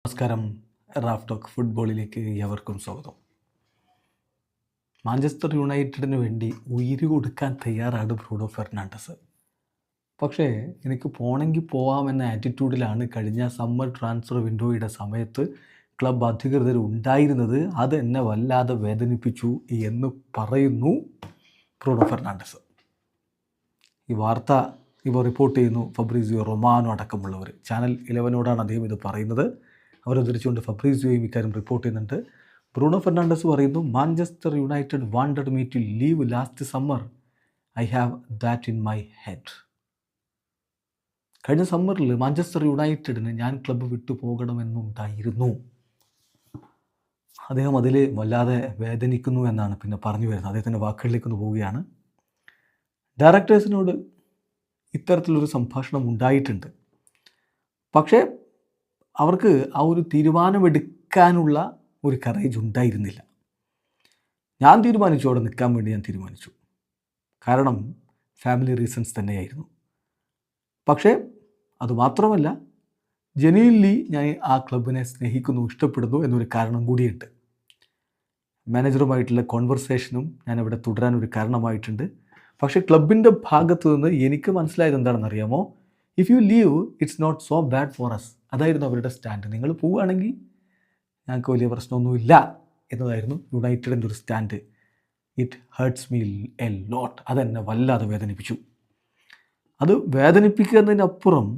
നമസ്കാരം. Raf talk ഫുട്ബോളിലേക്ക് എവർക്കും സ്വാഗതം. മാഞ്ചസ്റ്റർ യുണൈറ്റഡിന് വേണ്ടി ഉയിര് കൊടുക്കാൻ തയ്യാറാണ് ബ്രൂണോ ഫെർണാണ്ടസ്. പക്ഷേ എനിക്ക് പോണെങ്കിൽ പോവാമെന്ന ആറ്റിറ്റ്യൂഡിലാണ് കഴിഞ്ഞ സമ്മർ ട്രാൻസ്ഫർ വിൻഡോയുടെ സമയത്ത് ക്ലബ് അധികൃതർ ഉണ്ടായിരുന്നത്. അത് എന്നെ വല്ലാതെ വേദനിപ്പിച്ചു എന്ന് പറയുന്നു ബ്രൂണോ ഫെർണാണ്ടസ്. ഈ വാർത്ത റിപ്പോർട്ട് ചെയ്യുന്നു ഫബ്രീസിയോ റൊമാനോ അടക്കമുള്ളവർ. ചാനൽ 11 അദ്ദേഹം ഇത് പറയുന്നത്. അവരെ ഉദ്ധരിച്ചുകൊണ്ട് ഫബ്രീസിയോയും ഇക്കാര്യം റിപ്പോർട്ട് ചെയ്യുന്നുണ്ട്. ബ്രൂണോ ഫെർണാണ്ടസ് പറയുന്നു, Manchester United wanted me to leave last summer. I have that in my head. കഴിഞ്ഞ സമ്മറിൽ മാഞ്ചസ്റ്റർ യുണൈറ്റഡിന് ഞാൻ ക്ലബ്ബ് വിട്ടു പോകണമെന്നുണ്ടായിരുന്നു. അദ്ദേഹം അതിൽ വല്ലാതെ വേദനിക്കുന്നു എന്നാണ് പിന്നെ പറഞ്ഞു വരുന്നത്. അദ്ദേഹത്തിൻ്റെ വാക്കുകളിലേക്ക് ഒന്ന് പോവുകയാണ്. ഡയറക്ടേഴ്സിനോട് ഇത്തരത്തിലൊരു സംഭാഷണം ഉണ്ടായിട്ടുണ്ട്. പക്ഷേ അവർക്ക് ആ ഒരു തീരുമാനമെടുക്കാനുള്ള ഒരു കറേജ് ഉണ്ടായിരുന്നില്ല. ഞാൻ തീരുമാനിച്ചു, അവിടെ നിൽക്കാൻ വേണ്ടി ഞാൻ തീരുമാനിച്ചു. കാരണം ഫാമിലി റീസൺസ് തന്നെയായിരുന്നു. പക്ഷേ അതുമാത്രമല്ല, ജെന്യുയിൻലി ഞാൻ ആ ക്ലബിനെ സ്നേഹിക്കുന്നു, ഇഷ്ടപ്പെടുന്നു എന്നൊരു കാരണം കൂടിയുണ്ട്. മാനേജറുമായിട്ടുള്ള കോൺവെർസേഷനും ഞാനവിടെ തുടരാനൊരു കാരണമായിട്ടുണ്ട്. പക്ഷേ ക്ലബിൻ്റെ ഭാഗത്തു നിന്ന് എനിക്ക് മനസ്സിലായത് എന്താണെന്നറിയാമോ? If you leave it's not so bad for us. അതായിരുന്നു അവരുടെ സ്റ്റാൻഡ്. നിങ്ങൾ പോവുകയാണെങ്കിൽ ഞങ്ങൾക്ക് വലിയ പ്രശ്നമൊന്നുമില്ല എന്നതായിരുന്നു യുണൈറ്റഡിൻ്റെ ഒരു stand. It hertz me a lot. അതെന്നെ വല്ലാതെ വേദനിപ്പിച്ചു. അത് വേദനിപ്പിക്കുക എന്നതിനപ്പുറം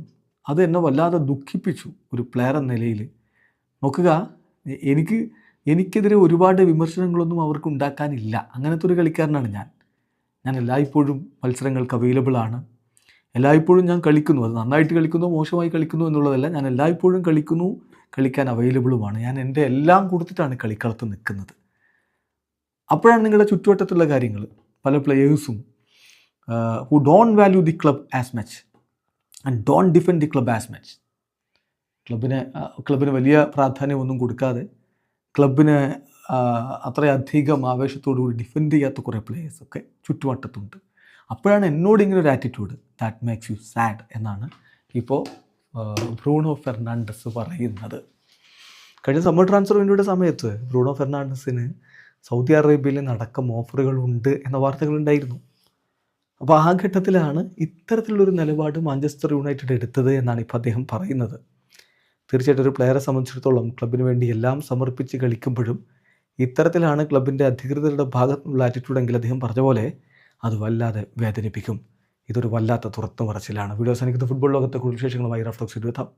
അത് എന്നെ വല്ലാതെ ദുഃഖിപ്പിച്ചു ഒരു പ്ലെയർ എന്ന നിലയിൽ. നോക്കുക, എനിക്കെതിരെ ഒരുപാട് വിമർശനങ്ങളൊന്നും അവർക്ക് ഉണ്ടാക്കാനില്ല. അങ്ങനത്തെ ഒരു കളിക്കാരനാണ് ഞാൻ എല്ലായ്പ്പോഴും മത്സരങ്ങൾക്ക് അവൈലബിളാണ്. എല്ലായ്പ്പോഴും ഞാൻ കളിക്കുന്നു. അത് നന്നായിട്ട് കളിക്കുന്നു, മോശമായി കളിക്കുന്നു എന്നുള്ളതല്ല. ഞാൻ എല്ലായ്പ്പോഴും കളിക്കുന്നു, കളിക്കാൻ അവൈലബിളുമാണ്. ഞാൻ എൻ്റെ എല്ലാം കൊടുത്തിട്ടാണ് കളിക്കളത്ത് നിൽക്കുന്നത്. അപ്പോഴാണ് നിങ്ങളുടെ ചുറ്റുവട്ടത്തുള്ള കാര്യങ്ങൾ, പല പ്ലെയേഴ്സും who don't value the club as much and don't defend the club as much. ക്ലബിന് വലിയ പ്രാധാന്യമൊന്നും കൊടുക്കാതെ ക്ലബിനെ അത്രയധികം ആവേശത്തോടുകൂടി ഡിഫെൻഡ് ചെയ്യാത്ത കുറേ പ്ലേയേഴ്സൊക്കെ ചുറ്റുവട്ടത്തുണ്ട്. അപ്പോഴാണ് എന്നോട് ഇങ്ങനെ ഒരു attitude, that makes you sad എന്നാണ് ഇപ്പോൾ ബ്രൂണോ ഫെർണാണ്ടസ് പറയുന്നത്. കഴിഞ്ഞ സമ്മർ ട്രാൻസ്ഫർ വിൻഡോയുടെ സമയത്ത് ബ്രൂണോ ഫെർണാണ്ടസിന് സൗദി അറേബ്യയിൽ നടക്കം ഓഫറുകളുണ്ട് എന്ന വാർത്തകളുണ്ടായിരുന്നു. അപ്പോൾ ആ ഘട്ടത്തിലാണ് ഇത്തരത്തിലുള്ളൊരു നിലപാട് മാഞ്ചസ്റ്റർ യുണൈറ്റഡ് എടുത്തത് എന്നാണ് ഇപ്പോൾ അദ്ദേഹം പറയുന്നത്. തീർച്ചയായിട്ടും ഒരു പ്ലെയറെ സംബന്ധിച്ചിടത്തോളം ക്ലബിന് വേണ്ടി എല്ലാം സമർപ്പിച്ച് കളിക്കുമ്പോഴും ഇത്തരത്തിലാണ് ക്ലബിൻ്റെ അധികൃതരുടെ ഭാഗത്തുനിന്നുള്ള ആറ്റിറ്റ്യൂഡെങ്കിൽ അദ്ദേഹം പറഞ്ഞ പോലെ അത് വല്ലാതെ വേദനിപ്പിക്കും. ഇതൊരു വല്ലാത്ത തുറന്നു പറച്ചിലാണ്. വീഡിയോ അവസാനിക്കുന്ന ഫുട്ബോൾ ലോകത്തെ കൂടുതൽ വിശേഷങ്ങളുമായി റാഫ് ടോക്സ് എത്താം.